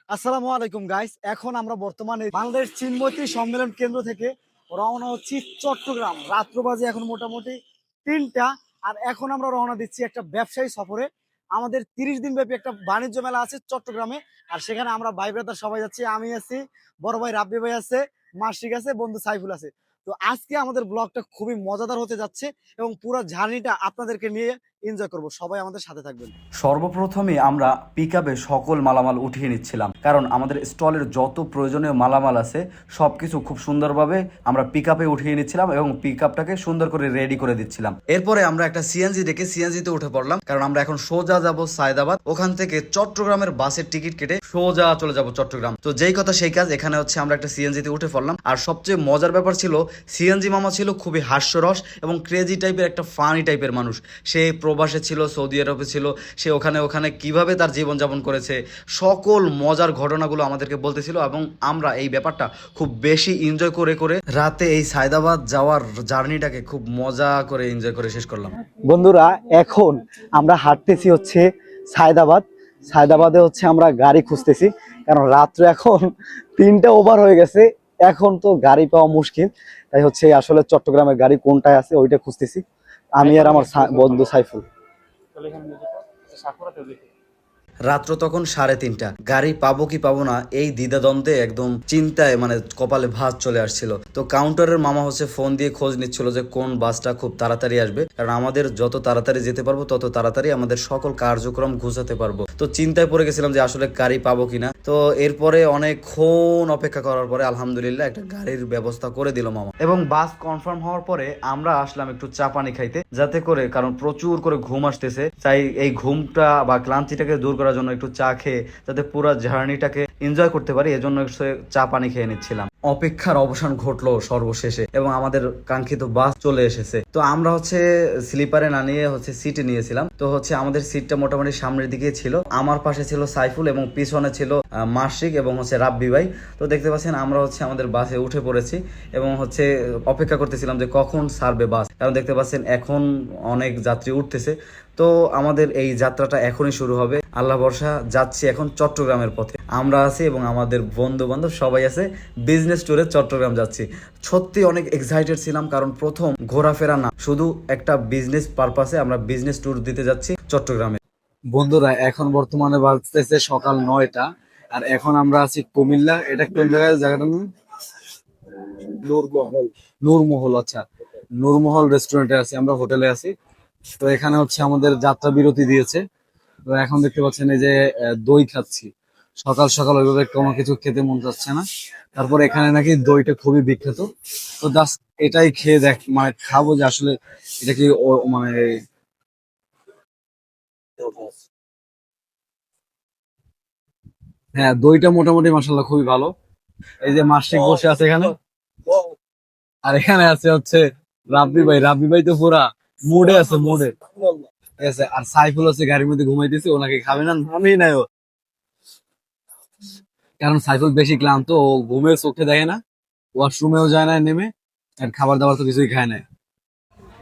আসসালামু আলাইকুম গাইস। এখন আমরা বর্তমানে বাংলাদেশ চিনমৈত্রী সম্মেলন কেন্দ্র থেকে রওনা হচ্ছি চট্টগ্রাম। রাত্র বাজে এখন মোটামুটি 3টা। আর এখন আমরা রওনা দিচ্ছি একটা ব্যবসায়ী সফরে। আমাদের 30 দিন ব্যাপী একটা বাণিজ্য মেলা আছে চট্টগ্রামে। আর সেখানে আমরা ভাই ব্রাদার সবাই যাচ্ছি। আমি আছি, বড় ভাই রাব্বি ভাই আছে, মাসিক আছে, বন্ধু সাইফুল আছে। তো আজকে আমাদের ব্লগটা খুবই মজাদার হতে যাচ্ছে এবং পুরো জার্নিটা আপনাদেরকে নিয়ে এনজয় করব। সবাই আমাদের সাথে থাকবেন। সর্বপ্রথমে আমরা পিকআপে সকল মালামাল উঠিয়ে নিচ্ছিলাম, কারণ আমাদের স্টলের যত প্রয়োজনীয় মালামাল আছে সবকিছু খুব সুন্দরভাবে আমরা পিকআপে উঠিয়ে নিচ্ছিলাম এবং পিকআপটাকে সুন্দর করে রেডি করে দিচ্ছিলাম। এরপরে আমরা একটা সিএনজি ডেকে সিএনজিতে উঠে পড়লাম, কারণ আমরা এখন সোজা যাব সায়দাবাদ। ওখান থেকে চট্টগ্রামের বাসের টিকিট কেটে সোজা চলে যাব চট্টগ্রাম। তো যেই কথা সেই কাজ, এখানে হচ্ছে আমরা একটা সিএনজিতে উঠে পড়লাম। আর সবচেয়ে মজার ব্যাপার ছিল, সিএনজি মামা ছিল খুবই হাস্যরস এবং ক্রেজি টাইপের, একটা ফানি টাইপের মানুষ। সে প্রবাসে ছিল, সৌদি আরবে ছিল, সে ওখানে ওখানে কিভাবে তার জীবনযাপন করেছে সকল মজার ঘটনাগুলো আমাদেরকে বলতেছিল এবং আমরা এই ব্যাপারটা খুব বেশি এনজয় করে করে রাতে এই সায়দাবাদ যাওয়ার জার্নিটাকে খুব মজা করে এনজয় করে শেষ করলাম। বন্ধুরা, এখন আমরা হাঁটতেছি হচ্ছে সায়দাবাদ। সায়দাবাদে হচ্ছে আমরা গাড়ি খুঁজতেছি, কারণ রাত্র এখন 3টা ওভার হয়ে গেছে। এখন তো গাড়ি পাওয়া মুশকিল, তাই হচ্ছে আসলে চট্টগ্রামের গাড়ি কোনটায় আছে ওইটা খুঁজতেছি, আমি আর আমার বন্ধু সাইফুল। রাত্র তখন 3:30। গাড়ি পাবো কি পাবো না এই দ্বিধাদ্বন্দ্বে একদম চিন্তায় মানে কপালে ভাঁজ চলে আসছিল। তো কাউন্টারের মামা হচ্ছে ফোন দিয়ে খোঁজ নিচ্ছিল যে কোন বাসটা খুব তাড়াতাড়ি আসবে, কারণ আমাদের যত তাড়াতাড়ি যেতে পারবো তত তাড়াতাড়ি আমাদের সকল কার্যক্রম ঘুষাতে পারবো। তো চিন্তায় পড়ে গেছিলাম যে আসলে গাড়ি পাবো কিনা। তো এরপরে অনেকক্ষণ অপেক্ষা করার পরে আলহামদুলিল্লাহ একটা গাড়ির ব্যবস্থা করে দিল মামা, এবং বাস কনফার্ম হওয়ার পরে আমরা আসলাম একটু চা পানি খাইতে, যাতে করে, কারণ প্রচুর করে ঘুম আসতেছে, তাই এই ঘুমটা বা ক্লান্তিটাকে দূর করার জন্য একটু চা খেয়ে যাতে পুরো জার্নিটাকে এনজয় করতে পারি, এজন্য চা পানি খেয়ে নিচ্ছিলাম। অপেক্ষার অবসান ঘটলো সর্বশেষে এবং আমাদের কাঙ্ক্ষিত বাস চলে এসেছে। তো আমরা হচ্ছে স্লিপারে না নিয়ে হচ্ছে সিটে নিয়েছিলাম। তো হচ্ছে আমাদের সিটটা মোটামুটি সামনের দিকে ছিল। আমার পাশে ছিল সাইফুল এবং পিছনে ছিল মাসিক এবং হচ্ছে রাব্বি ভাই। তো দেখতে পাচ্ছেন আমরা হচ্ছে আমাদের বাসে উঠে পড়েছি এবং হচ্ছে অপেক্ষা করতেছিলাম যে কখন ছাড়বে বাস, কারণ দেখতে পাচ্ছেন এখন অনেক যাত্রী উঠতেছে। তো আমাদের এই যাত্রাটা এখনই শুরু হবে। আল্লাহ ভরসা যাচ্ছি এখন চট্টগ্রামের পথে। আমরা আছি এবং আমাদের বন্ধু বান্ধব সবাই আছে, বিজনেস ট্যুরে চট্টগ্রাম যাচ্ছি। সত্যি অনেক এক্সাইটেড ছিলাম, কারণ প্রথম ঘোরাফেরা না, শুধু একটা বিজনেস পারপাসে আমরা বিজনেস ট্যুর দিতে যাচ্ছি চট্টগ্রামে। বন্ধুরা, এখন বর্তমানে বাজতেছে সকাল 9টা। আর এখন আমরা আছি কুমিল্লা। এটা কোন জায়গায়, জায়গাটার নাম? নূরমহল। নূরমহল, আচ্ছা। নূরমহল রেস্টুরেন্টে আছি আমরা, হোটেলে আছি। তো এখানে হচ্ছে আমাদের যাত্রা বিরতি দিয়েছে। তো এখন দেখতে পাচ্ছেন এই যে দই খাচ্ছি। সকাল সকাল ওইভাবে কোনো কিছু খেতে মন চাচ্ছে না। তারপর এখানে নাকি দইটা খুবই বিখ্যাত। তো জাস্ট এটাই খেয়ে দেখ, মানে খাবো যে আসলে এটা কি মানে। হ্যাঁ, দইটা মোটামুটি মাশাআল্লাহ খুবই ভালো। এই যে মাসিক বসে আছে এখানে, আর এখানে আছে হচ্ছে রাব্বি ভাই। রাব্বি ভাই তো পুরা মুডে আছে, মুডে। ঠিক আছে। আর সাইফুল হচ্ছে গাড়ির মধ্যে ঘুমাইতেছে, ওনাকে খাবে না, নামেই নাই ও। কারণ সাইফুল বেশি ক্লান্ত, ও ঘুমে চোখে দেখে না, ওয়াশরুমেও যায় না নেমে, আর খাবার দাবার তো কিছুই খায় না।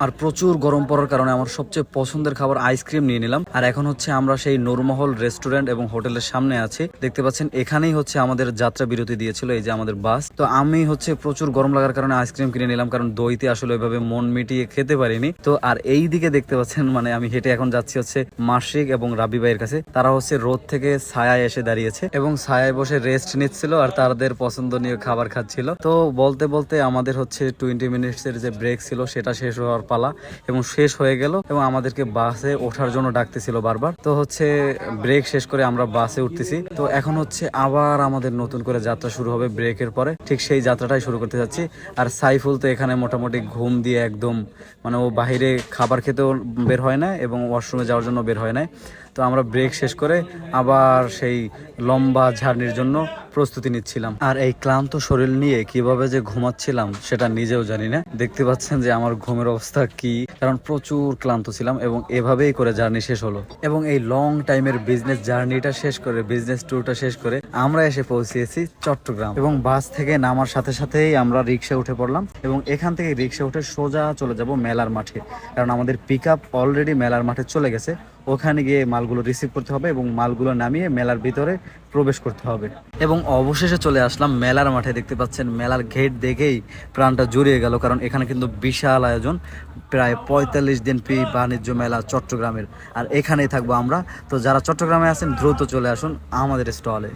আর প্রচুর গরম পড়ার কারণে আমার সবচেয়ে পছন্দের খাবার আইসক্রিম নিয়ে নিলাম। আর এখন হচ্ছে আমরা সেই নূরমহল রেস্টুরেন্ট এবং হোটেলের সামনে আছি। দেখতে পাচ্ছেন এখানেই হচ্ছে আমাদের যাত্রা বিরতি দিয়েছিল, এই যে আমাদের বাস। তো আমি হচ্ছে প্রচুর গরম লাগার কারণে আইসক্রিম কিনে নিলাম, কারণ দইতে আসলে ওইভাবে মন মিটিয়ে খেতে পারিনি। তো আর এই দিকে দেখতে পাচ্ছেন মানে আমি হেঁটে এখন যাচ্ছি হচ্ছে মাসিক এবং রাবি ভাইয়ের কাছে। তারা হচ্ছে রোদ থেকে ছায়ায় এসে দাঁড়িয়েছে এবং ছায়ায় বসে রেস্ট নিচ্ছিল আর তাদের পছন্দনীয় খাবার খাচ্ছিল। তো বলতে বলতে আমাদের হচ্ছে 20 মিনিটসের যে ব্রেক ছিল সেটা শেষ হওয়ার পালা এবং শেষ হয়ে গেল, এবং আমাদেরকে বাসে ওঠার জন্য ডাকতেছিল বারবার। তো হচ্ছে ব্রেক শেষ করে আমরা বাসে উঠতেছি। তো এখন হচ্ছে আবার আমাদের নতুন করে যাত্রা শুরু হবে ব্রেকের পরে, ঠিক সেই যাত্রাটাই শুরু করতে যাচ্ছি। আর সাইফুল তো এখানে মোটামুটি ঘুম দিয়ে একদম মানে ও বাহিরে খাবার খেতেও বের হয় না এবং ওয়াশরুমে যাওয়ার জন্য বের হয় না। তো আমরা ব্রেক শেষ করে আবার সেই লম্বা জার্নির জন্য প্রস্তুতি নিচ্ছিলাম। আর এই ক্লান্ত শরীর নিয়ে কিভাবে যে ঘুমাচ্ছিলাম সেটা নিজেও জানি না। দেখতে পাচ্ছেন যে আমার ঘুমের অবস্থা কি, কারণ প্রচুর ক্লান্ত ছিলাম এবং এভাবেই করে জার্নি শেষ হলো। এবং এই লং টাইমের বিজনেস জার্নিটা শেষ করে, বিজনেস ট্যুরটা শেষ করে আমরা এসে পৌঁছেছি চট্টগ্রাম। এবং বাস থেকে নামার সাথে সাথেই আমরা রিক্সা উঠে পড়লাম এবং এখান থেকে রিক্সা উঠে সোজা চলে যাব মেলার মাঠে, কারণ আমাদের পিক আপ অলরেডি মেলার মাঠে চলে গেছে। ওখানে গিয়ে মালগুলো রিসিভ করতে হবে এবং মালগুলো নামিয়ে মেলার ভিতরে প্রবেশ করতে হবে। এবং অবশেষে চলে আসলাম মেলার মাঠে। দেখতে পাচ্ছেন মেলার গেট দেখেই প্রাণটা জুড়িয়ে গেল, কারণ এখানে কিন্তু বিশাল আয়োজন, প্রায় 45 দিন বাণিজ্য মেলা চট্টগ্রামের। আর এখানেই থাকবো আমরা। তো যারা চট্টগ্রামে আছেন দ্রুত চলে আসুন আমাদের স্টলে।